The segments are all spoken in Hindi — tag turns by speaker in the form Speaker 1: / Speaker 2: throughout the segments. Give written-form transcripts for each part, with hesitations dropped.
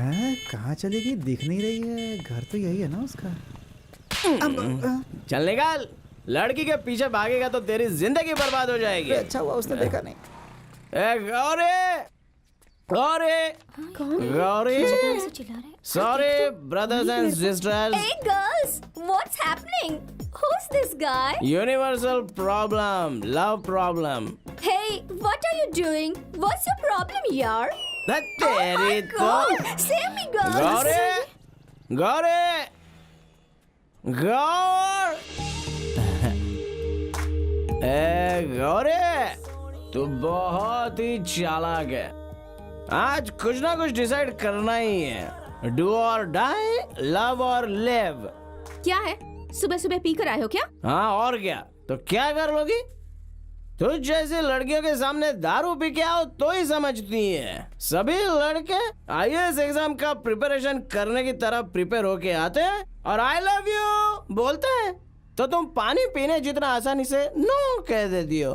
Speaker 1: कहाँ चली गई? दिख नहीं रही है। घर तो यही है ना उसका।
Speaker 2: चल निकाल। लड़की के पीछे भागेगा तो तेरी जिंदगी बर्बाद हो जाएगी।
Speaker 1: अच्छा हुआ उसने देखा नहीं।
Speaker 2: Gauri, Gauri, Gauri, sorry brothers and sisters.
Speaker 3: Hey girls, what's happening? Who's this guy?
Speaker 2: Universal problem, love problem.
Speaker 3: Hey, what are you doing? What's your problem, yaar?
Speaker 2: तेरी तो
Speaker 3: God, save me, girls.
Speaker 2: Gauri, Gauri, गौर, गौरी, तू बहुत ही चालाक है। आज कुछ ना कुछ डिसाइड करना ही है। डू और डाई, लव और लिव।
Speaker 3: क्या है? सुबह सुबह पी कर आए हो क्या?
Speaker 2: हाँ और क्या? तो क्या कर लोगी? तुझ जैसे लड़कियों के सामने दारू पी के आओ तो ही समझती है। सभी लड़के आईएएस एग्जाम का प्रिपरेशन करने की तरह प्रिपेयर होके आते हैं और आई लव यू बोलते हैं, तो तुम पानी पीने जितना आसानी से नो कह देती हो।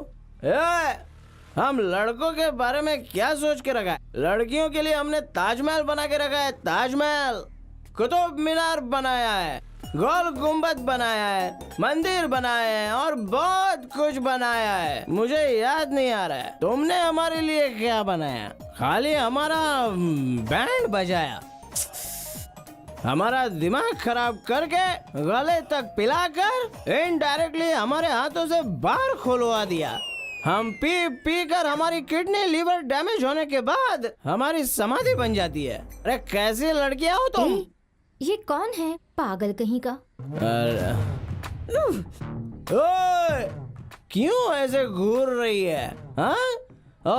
Speaker 2: हम लड़कों के बारे में क्या सोच के रखा है? लड़कियों के लिए हमने ताजमहल बना के रखा है। ताजमहल, कुतुब मीनार बनाया है, गोल गुम्बद बनाया है, मंदिर बनाए हैं और बहुत कुछ बनाया है। मुझे याद नहीं आ रहा है तुमने हमारे लिए क्या बनाया। खाली हमारा बैंड बजाया, हमारा दिमाग खराब करके गले तक पिलाकर इनडायरेक्टली हमारे हाथों से बाहर खुलवा दिया। हम पी पी कर हमारी किडनी लिवर डैमेज होने के बाद हमारी समाधि बन जाती है। अरे कैसी लड़कियां हो तुम?
Speaker 3: ये कौन है? पागल कहीं का।
Speaker 2: ओए, क्यों ऐसे घूर रही है? हाँ? ओ,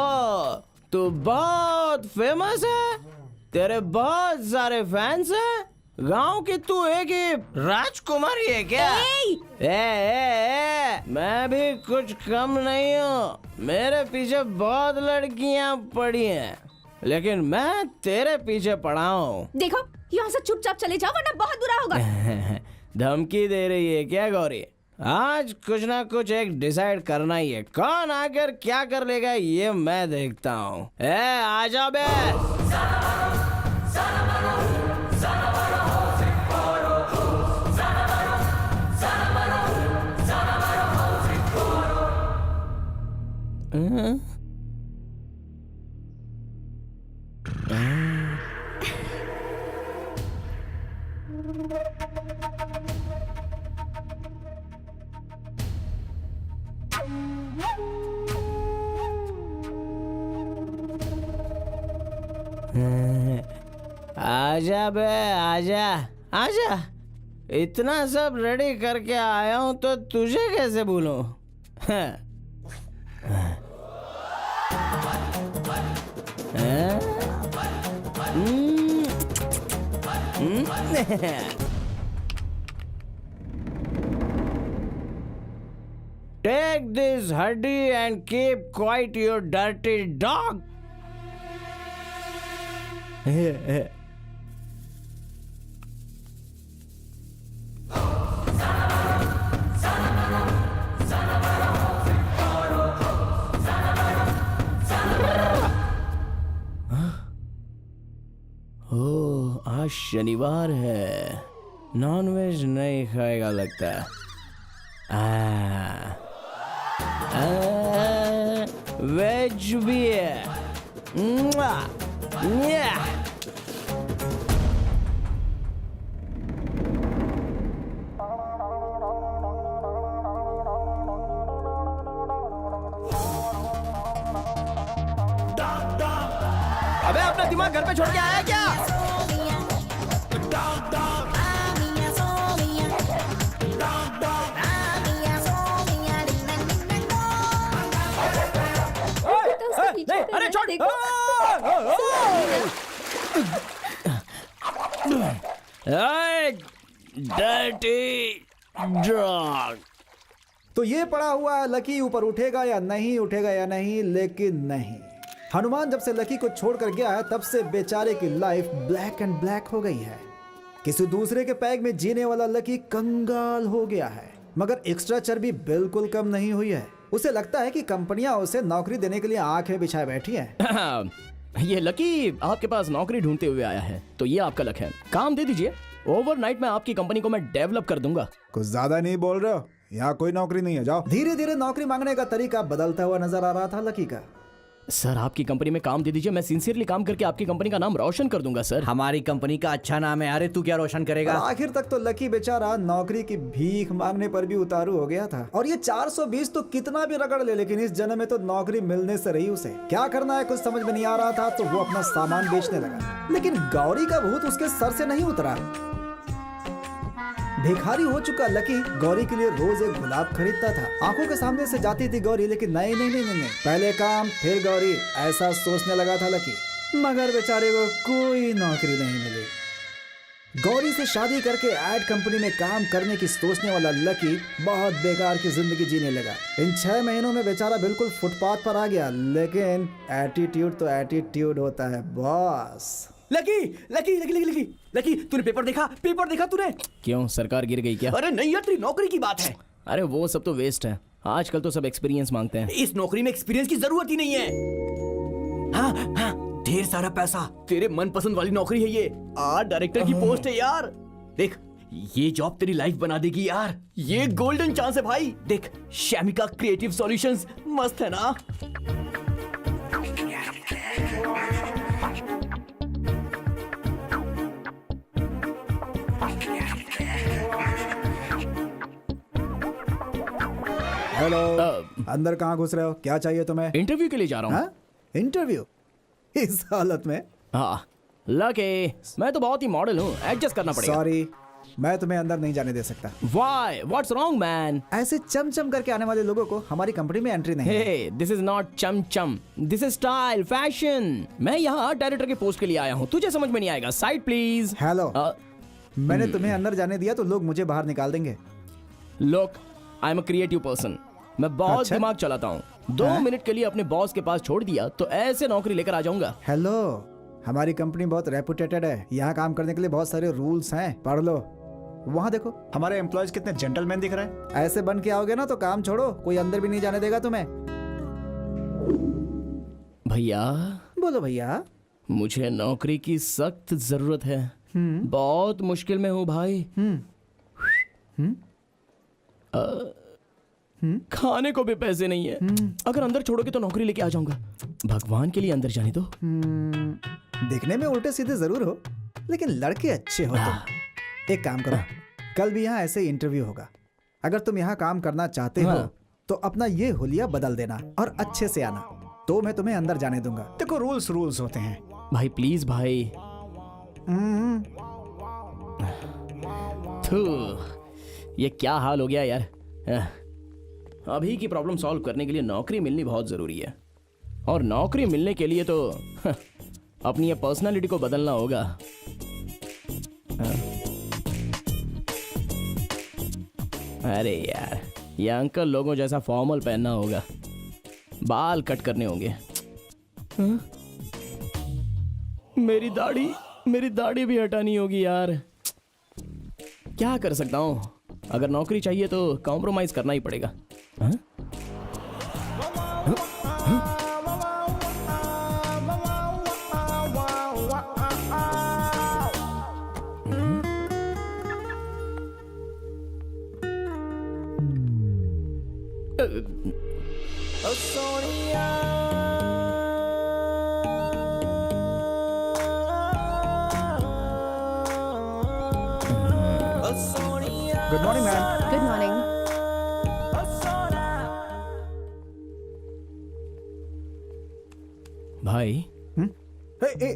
Speaker 2: तू बहुत फेमस है, तेरे बहुत सारे फैंस हैं, गांव की तू एक ही राजकुमारी है क्या? मैं भी कुछ कम नहीं हूँ। मेरे पीछे बहुत लड़कियां पड़ी हैं, लेकिन मैं तेरे पीछे पड़ा हूँ।
Speaker 3: देखो, यहाँ से चुपचाप चले जाओ वरना बहुत बुरा होगा।
Speaker 2: धमकी दे रही है क्या गौरी? आज कुछ ना कुछ एक डिसाइड करना ही है। कौन आकर क्या कर लेगा ये मैं देखता हूँ। आजा बे। आजा बे, आजा आजा। इतना सब रेडी करके आया हूँ तो तुझे कैसे भूलूं? Take this hoodie and keep quiet, you dirty dog. ओह, आज शनिवार है, नॉनवेज नहीं खाएगा लगता। वेज भी है। अबे अपना दिमाग घर पे छोड़ के आया क्या? नहीं, अरे छोड़। Dirty dog.
Speaker 1: तो ये पड़ा हुआ लकी ऊपर उठेगा या नहीं, उठेगा या नहीं, लेकिन नहीं। हनुमान जब से लकी को छोड़कर गया है तब से बेचारे की लाइफ ब्लैक एंड ब्लैक हो गई है। किसी दूसरे के पैग में जीने वाला लकी कंगाल हो गया है, मगर एक्स्ट्रा चर्बी बिल्कुल कम नहीं हुई है। उसे लगता है कि कंपनियां उसे नौकरी देने के लिए आंखें बिछाए बैठी हैं।
Speaker 2: ये लकी आपके पास नौकरी ढूंढते हुए आया है, तो ये आपका लक है। काम दे दीजिए, ओवरनाइट में आपकी कंपनी को मैं डेवलप कर दूंगा।
Speaker 1: कुछ ज्यादा नहीं बोल रहे हो? यहाँ कोई नौकरी नहीं है, जाओ। धीरे धीरे नौकरी मांगने का तरीका बदलता हुआ नजर आ रहा था लकी का।
Speaker 2: सर आपकी कंपनी में काम दे दीजिए, मैं सिंसियरली काम करके आपकी कंपनी का नाम रोशन कर दूंगा सर।
Speaker 4: हमारी कंपनी का अच्छा नाम है, अरे तू क्या रोशन करेगा?
Speaker 1: और आखिर तक तो लकी बेचारा नौकरी की भीख मांगने पर भी उतारू हो गया था। और ये 420 तो कितना भी रगड़ ले, लेकिन इस जन्म में तो नौकरी मिलने से रही उसे। क्या करना है कुछ समझ में नहीं आ रहा था, तो वो अपना सामान बेचने लगा। लेकिन गौरी का भूत उसके सर से नहीं उतरा। भिखारी हो चुका लकी गौरी के लिए रोज एक गुलाब खरीदता था। आंखों के सामने से जाती थी गौरी, लेकिन नहीं नहीं नहीं नहीं, नहीं। पहले काम फिर गौरी, ऐसा सोचने लगा था लकी। मगर बेचारे को कोई नौकरी नहीं मिली। गौरी से शादी करके एड कंपनी में काम करने की सोचने वाला लकी बहुत बेकार की जिंदगी जीने लगा। इन 6 महीनों में बेचारा बिल्कुल फुटपाथ पर आ गया। लेकिन एटीट्यूड तो एटीट्यूड होता है boss.
Speaker 4: Lucky lucky lucky lucky lucky lucky तूने पेपर देखा तूने?
Speaker 2: क्यों, सरकार गिर गई क्या?
Speaker 4: अरे नहीं यार, तेरी नौकरी की बात है।
Speaker 2: अरे वो सब तो वेस्ट है, आजकल तो सब एक्सपीरियंस मांगते हैं।
Speaker 4: इस नौकरी में एक्सपीरियंस की जरूरत ही नहीं है। हाँ हाँ, ढेर सारा पैसा, तेरे मनपसंद वाली नौकरी है ये। आर्ट डायरेक्टर की पोस्ट है यार। देख, ये जॉब तेरी लाइफ बना देगी यार। ये गोल्डन चांस है भाई। देख, शैमिका क्रिएटिव सॉल्यूशंस मस्त है ना।
Speaker 1: हेलो, अंदर कहाँ घुस रहे हो? क्या चाहिए तुम्हें?
Speaker 2: इंटरव्यू के लिए जा रहा हूँ।
Speaker 1: हाँ? इंटरव्यू इस हालत में?
Speaker 2: हाँ लकी, मैं तो बहुत ही मॉडल हूँ, एडजस्ट करना पड़ेगा।
Speaker 1: सॉरी, मैं तुम्हें अंदर नहीं जाने दे सकता।
Speaker 2: Why? What's wrong, man?
Speaker 1: ऐसे चमचम करके आने वाले लोगों को हमारी कंपनी में एंट्री नहीं है।
Speaker 2: Hey, this is not chum chum. This is style, fashion. मैं यहाँ डायरेक्टर के पोस्ट के लिए आया हूँ, तुझे समझ में नहीं आएगा। Side please.
Speaker 1: हेलो, मैंने तुम्हें अंदर जाने दिया तो लोग मुझे बाहर निकाल देंगे।
Speaker 2: Look, I'm a creative person. मैं बहुत
Speaker 1: अच्छा?
Speaker 2: दिमाग चलाता हूँ। 2 मिनट के लिए अपने बॉस के पास छोड़ दिया तो ऐसे नौकरी लेकर आ जाऊंगा।
Speaker 1: हेलो, हमारी कंपनी बहुत रेपुटेटेड है। यहाँ काम करने के लिए बहुत सारे रूल्स हैं, पढ़ लो। वहाँ देखो, हमारे एम्प्लॉयज कितने जेंटलमैन दिख रहे हैं। ऐसे बन के आओगे ना तो काम छोड़ो, कोई अंदर भी नहीं जाने देगा तुम्हें।
Speaker 2: भैया,
Speaker 1: बोलो भैया।
Speaker 2: मुझे नौकरी की सख्त जरूरत है। बहुत मुश्किल में हूँ भाई। खाने को भी पैसे नहीं है। अगर अंदर छोड़ोगे तो नौकरी लेके आ जाऊंगा। भगवान के लिए अंदर जाने दो।
Speaker 1: दिखने में उल्टे सीधे जरूर हो, लेकिन लड़के अच्छे हो तुम। एक काम करो, कल भी यहाँ ऐसे इंटरव्यू होगा। अगर तुम यहाँ काम करना चाहते हो तो अपना ये हुलिया बदल देना और अच्छे से आना, तो मैं तुम्हें अंदर जाने दूंगा। देखो, रूल्स होते हैं
Speaker 2: भाई प्लीज भाई। थू, ये क्या हाल हो गया यार। अभी की प्रॉब्लम सॉल्व करने के लिए नौकरी मिलनी बहुत जरूरी है, और नौकरी मिलने के लिए तो अपनी ये पर्सनालिटी को बदलना होगा। अरे यार, ये अंकल लोगों जैसा फॉर्मल पहनना होगा, बाल कट करने होंगे। मेरी दाढ़ी भी हटानी होगी यार। क्या कर सकता हूँ, अगर नौकरी चाहिए तो कॉम्प्रोमाइज करना ही पड़ेगा। हाँ?
Speaker 1: Good morning ma'am.
Speaker 3: Good morning.
Speaker 2: भाई,
Speaker 1: ए,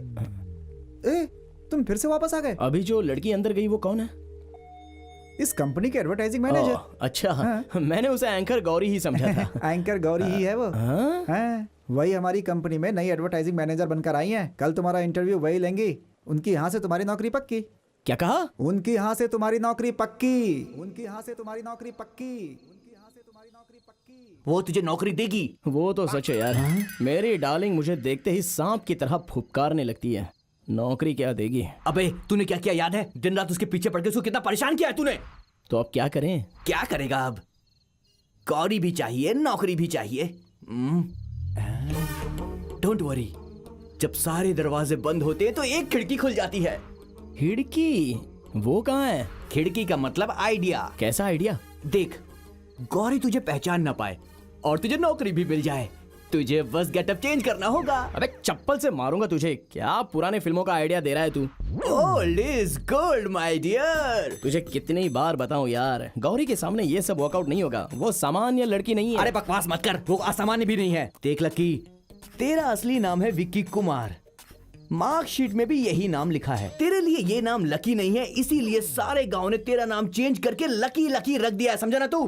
Speaker 1: ए, तुम फिर से वापस आ गए?
Speaker 2: अभी जो लड़की अंदर गई वो कौन है?
Speaker 1: इस कंपनी के एडवर्टाइजिंग मैनेजर।
Speaker 2: अच्छा,
Speaker 1: हाँ।
Speaker 2: मैंने उसे एंकर गौरी ही समझा था।
Speaker 1: एंकर गौरी ही है वो।
Speaker 2: हाँ?
Speaker 1: हाँ, वही हमारी कंपनी में नई एडवर्टाइजिंग मैनेजर बनकर आई हैं। कल तुम्हारा इंटरव्यू वही लेंगी। उनकी यहाँ से तुम्हारी नौकरी पक्की।
Speaker 2: क्या कहा?
Speaker 1: उनकी यहाँ से तुम्हारी नौकरी पक्की। उनकी यहाँ से तुम्हारी नौकरी पक्की। उनकी यहाँ से तुम्हारी नौकरी पक्की।
Speaker 4: वो तुझे नौकरी देगी।
Speaker 2: वो तो सच है यार। मेरी डार्लिंग मुझे देखते ही सांप की तरह फुफकारने लगती है। नौकरी क्या देगी?
Speaker 4: अबे तूने क्या किया याद है? दिन रात उसके पीछे पड़ के उसको कितना परेशान किया है तूने।
Speaker 2: तो अब क्या करें?
Speaker 4: क्या करेगा अब? गौरी भी चाहिए, नौकरी भी चाहिए। डोंट वरी, जब सारे दरवाजे बंद होते हैं तो एक खिड़की खुल जाती है।
Speaker 2: खिड़की? वो कहाँ है?
Speaker 4: खिड़की का मतलब आइडिया।
Speaker 2: कैसा आइडिया?
Speaker 4: देख, गौरी तुझे पहचान ना पाए और तुझे नौकरी भी मिल जाए, तुझे बस गेटअप चेंज करना होगा।
Speaker 2: अबे चप्पल से मारूंगा तुझे। क्या पुराने फिल्मों का आइडिया दे रहा है तू?
Speaker 4: Old is gold my dear.
Speaker 2: तुझे कितनी बार बताऊं यार, गौरी के सामने ये सब वर्कआउट नहीं होगा। वो सामान्य लड़की नहीं है।
Speaker 4: अरे बकवास मत कर, वो असामान्य भी नहीं है। देख लकी, तेरा असली नाम है विक्की कुमार, मार्कशीट में भी यही नाम लिखा है। तेरे लिए ये नाम लकी नहीं है, इसीलिए सारे गांव ने तेरा नाम चेंज करके लकी लकी रख दिया है, समझा ना तू?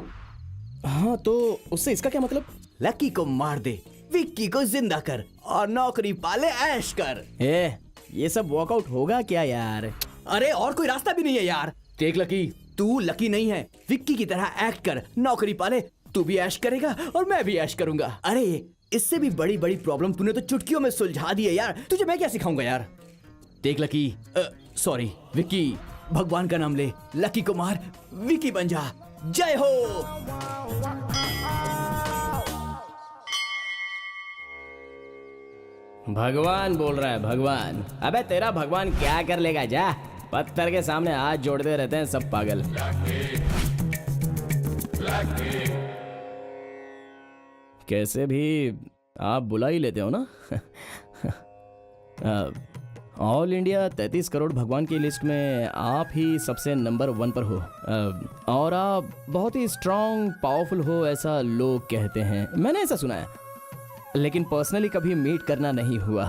Speaker 2: हाँ, तो उससे इसका क्या मतलब?
Speaker 4: लकी को मार दे, विक्की को जिंदा कर और नौकरी पाले ऐश कर।
Speaker 2: ये सब वर्कआउट होगा क्या यार?
Speaker 4: अरे और कोई रास्ता भी नहीं है यार। देख लकी, तू लकी नहीं है, विक्की की तरह एक्ट कर, नौकरी पाले, तू भी ऐश करेगा और मैं भी ऐश करूंगा। अरे इससे भी बड़ी बड़ी प्रॉब्लम तूने तो चुटकियों में सुलझा दी है यार, तुझे मैं क्या सिखाऊंगा यार। देख लकी, सॉरी विक्की, भगवान का नाम ले, लकी कुमार विक्की बन जा। जय हो।
Speaker 2: भगवान बोल रहा है, भगवान। अबे तेरा भगवान क्या कर लेगा? जा, पत्थर के सामने हाथ जोड़ते रहते हैं सब पागल। कैसे भी आप बुला ही लेते हो ना। ऑल इंडिया 33 करोड़ भगवान की लिस्ट में आप ही सबसे नंबर 1 पर हो। और आप बहुत ही स्ट्रांग पावरफुल हो ऐसा लोग कहते हैं, मैंने ऐसा सुना है, लेकिन पर्सनली कभी मीट करना नहीं हुआ।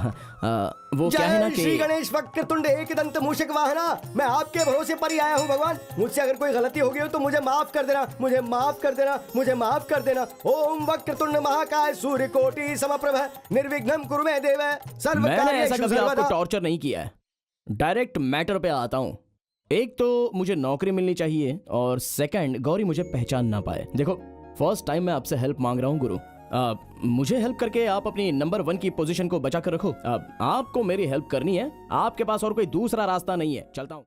Speaker 2: वो क्या है ना
Speaker 5: जय श्री
Speaker 2: कि
Speaker 5: गणेश वक्रतुंड एकदंत मूषक वाहना, मैं आपके भरोसे पर ही आया हूँ भगवान। मुझसे अगर कोई गलती हो गई हो तो मुझे माफ कर देना, मुझे माफ कर देना, मुझे माफ कर देना। ओम वक्रतुंड महाकाय सूर्य कोटि समप्रभ निर्विघ्नं कुरु मे देव सर्व
Speaker 2: मैंने ऐसा
Speaker 5: कार्येषु
Speaker 2: कभी आपको
Speaker 5: सर्वदा।
Speaker 2: टॉर्चर नहीं किया है। डायरेक्ट मैटर पे आता हूँ। एक तो मुझे नौकरी मिलनी चाहिए और सेकंड गौरी मुझे पहचान ना पाए। देखो, फर्स्ट टाइम मैं आपसे हेल्प मांग रहा हूँ गुरु। मुझे हेल्प करके आप अपनी नंबर 1 की पोजीशन को बचा कर रखो। आपको मेरी हेल्प करनी है, आपके पास और कोई दूसरा रास्ता नहीं है। चलता हूँ।